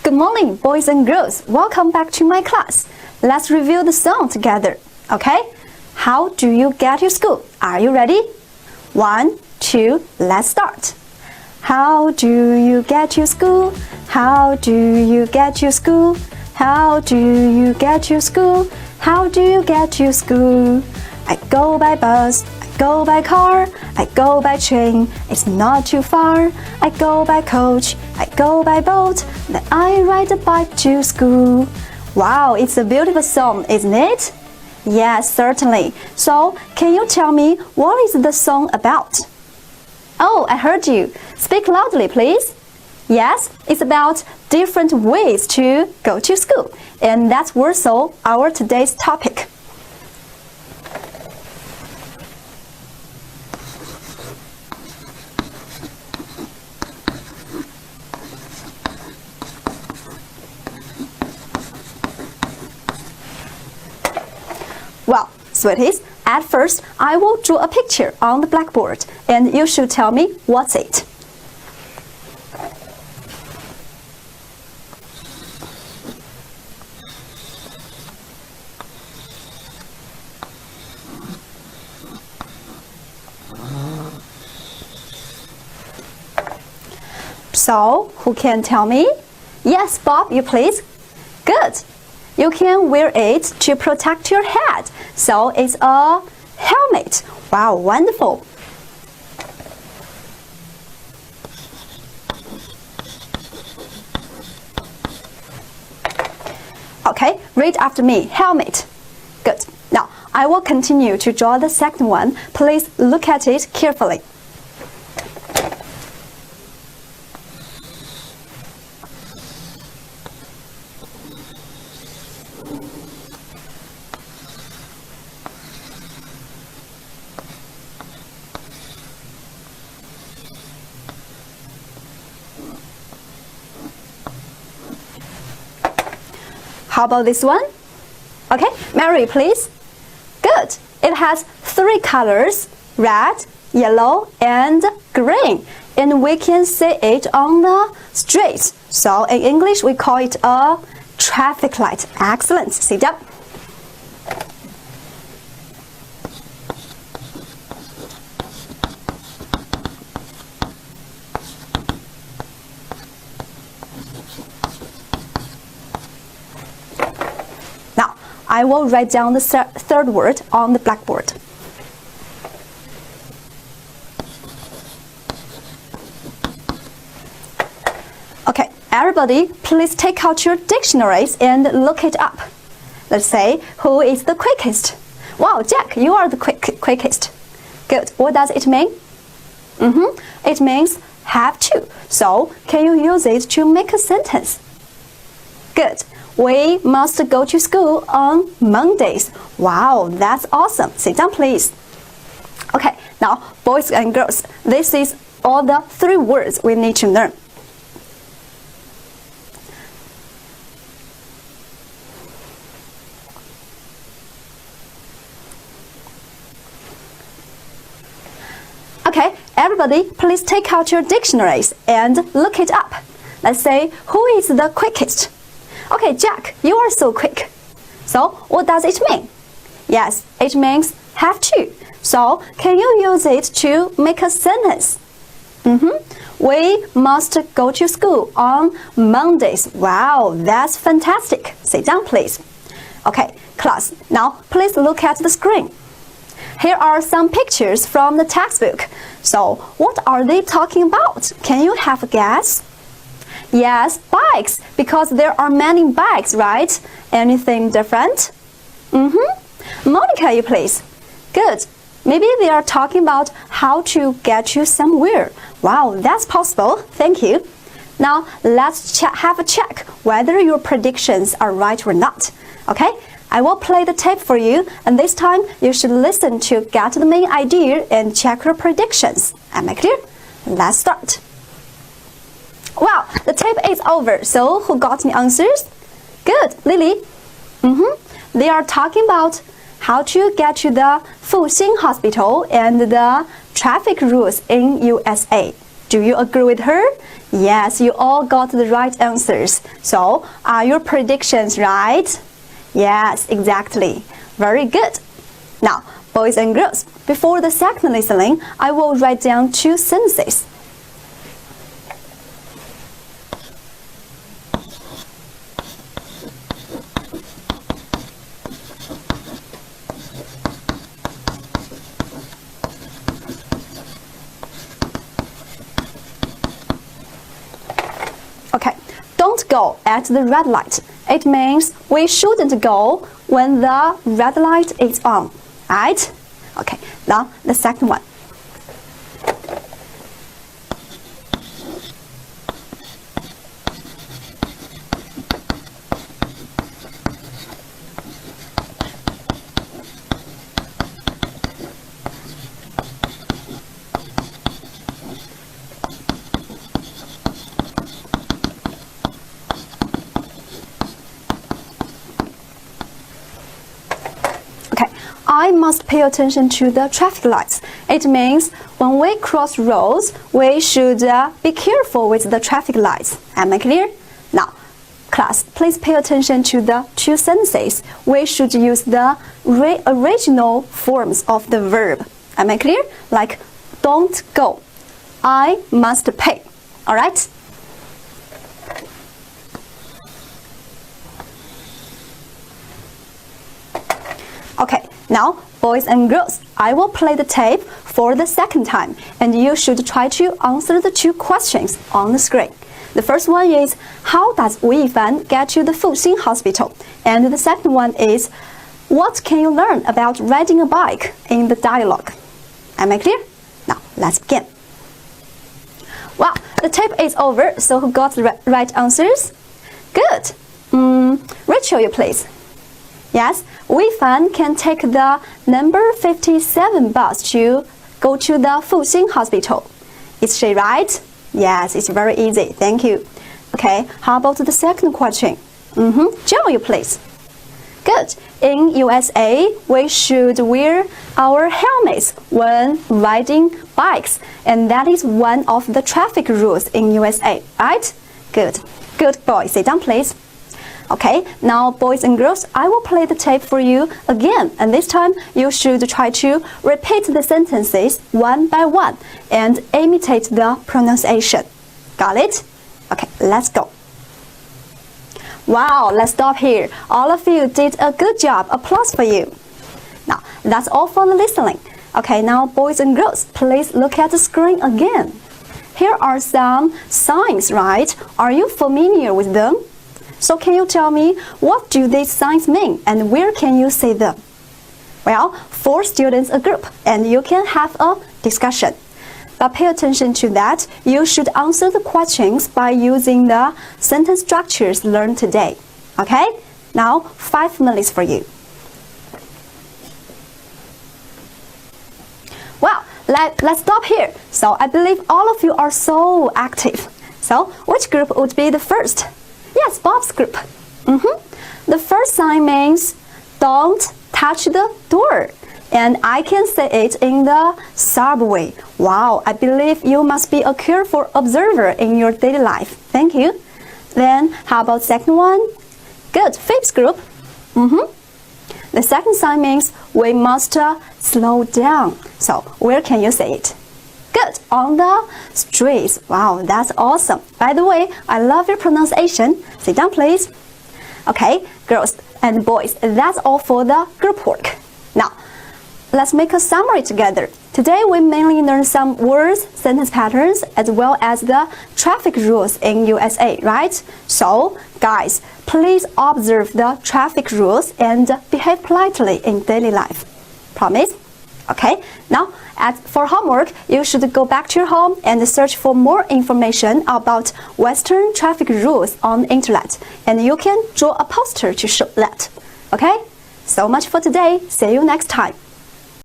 Good morning, boys and girls. Welcome back to my class. Let's review the song together, okay? How do you get to school? Are you ready? 1, 2, let's start. How do you get to school? How do you get to school? How do you get to school? How do you get to school? I go by bus, I go by car, I go by train, it's not too far. I go by coach, I go by boat, then I ride a bike to school. Wow, it's a beautiful song, isn't it? Yes, certainly. So, can you tell me what is the song about? Oh, I heard you. Speak loudly, please. Yes, it's about different ways to go to school. And that's also our today's topic. Well, sweeties, at first I will draw a picture on the blackboard and you should tell me what's it. So, who can tell me? Yes, Bob, you please. Good. You can wear it to protect your head. So, it's a helmet. Wow, wonderful. Okay, read after me. Helmet. Good. Now, I will continue to draw the second one. Please look at it carefully. How about this one? Okay, Mary, please. Good. It has 3 colors, red, yellow, and green. And we can see it on the street. So in English, we call it a traffic light. Excellent. Sit down. I will write down the third word on the blackboard. Okay, everybody, please take out your dictionaries and look it up. Let's say, who is the quickest? Wow, Jack, you are the quickest. Good. What does it mean? It means have to. So, can you use it to make a sentence? Good. We must go to school on Mondays. Wow, that's awesome. Sit down, please. Okay, now, boys and girls, this is all the 3 words we need to learn. Okay, everybody, please take out your dictionaries and look it up. Let's say, who is the quickest? Okay, Jack, you are so quick. So, what does it mean? Yes, it means have to. So, can you use it to make a sentence? We must go to school on Mondays. Wow, that's fantastic. Sit down, please. Okay, class, now please look at the screen. Here are some pictures from the textbook. So, what are they talking about? Can you have a guess? Yes, bikes, because there are many bikes, right? Anything different? Monica, you please. Good. Maybe they are talking about how to get you somewhere. Wow, that's possible. Thank you. Now, let's have a check whether your predictions are right or not. Okay? I will play the tape for you, and this time you should listen to get the main idea and check your predictions. Am I clear? Let's start. Wow, the tape is over. So, who got me answers? Good, Lily. They are talking about how to get to the Fluency hospital and the traffic rules in USA. Do you agree with her? Yes, you all got the right answers. So, are your predictions right? Yes, exactly. Very good. Now, boys and girls, before the second listening, I will write down 2 sentences. Okay, don't go at the red light. It means we shouldn't go when the red light is on, right? Okay, now the second one. I must pay attention to the traffic lights. It means when we cross roads, we should be careful with the traffic lights. Am I clear? Now, class, please pay attention to the 2 sentences. We should use the original forms of the verb. Am I clear? Like, don't go. I must pay. Alright? Okay, now, boys and girls, I will play the tape for the second time, and you should try to answer the 2 questions on the screen. The first one is, how does Wu Yifan get to the Fuxing hospital? And the second one is, what can you learn about riding a bike in the dialogue? Am I clear? Now, let's begin. Wow, the tape is over, so who got the right answers? Good. Rachel, you please. Yes, Wu Yifan can take the number 57 bus to go to the Fuxing hospital. Is she right? Yes, it's very easy. Thank you. Okay, how about the second question? Jill, you please. Good. In USA, we should wear our helmets when riding bikes, and that is one of the traffic rules in USA, right? Good. Good boy. Sit down, please. Okay, now boys and girls, I will play the tape for you again, and this time you should try to repeat the sentences one by one and imitate the pronunciation. Got it? Okay, let's go. Wow, let's stop here. All of you did a good job. Applause for you. Now, that's all for the listening. Okay, now boys and girls, please look at the screen again. Here are some signs, right? Are you familiar with them? So can you tell me, what do these signs mean and where can you see them? Well, 4 students a group and you can have a discussion. But pay attention to that. You should answer the questions by using the sentence structures learned today. Okay? Now, 5 minutes for you. Well, let's stop here. So I believe all of you are so active. So which group would be the first? Yes, Bob's group. The first sign means don't touch the door. And I can say it in the subway. Wow, I believe you must be a careful observer in your daily life. Thank you. Then, how about second one? Good, 5th group. The second sign means we must slow down. So, where can you say it? Good, on the streets. Wow, that's awesome. By the way, I love your pronunciation. Sit down, please. Okay, girls and boys, that's all for the group work. Now, let's make a summary together. Today, we mainly learned some words, sentence patterns, as well as the traffic rules in USA, right? So, guys, please observe the traffic rules and behave politely in daily life. Promise? Okay, now, for homework, you should go back to your home and search for more information about Western traffic rules on the internet. And you can draw a poster to show that. Okay? So much for today. See you next time.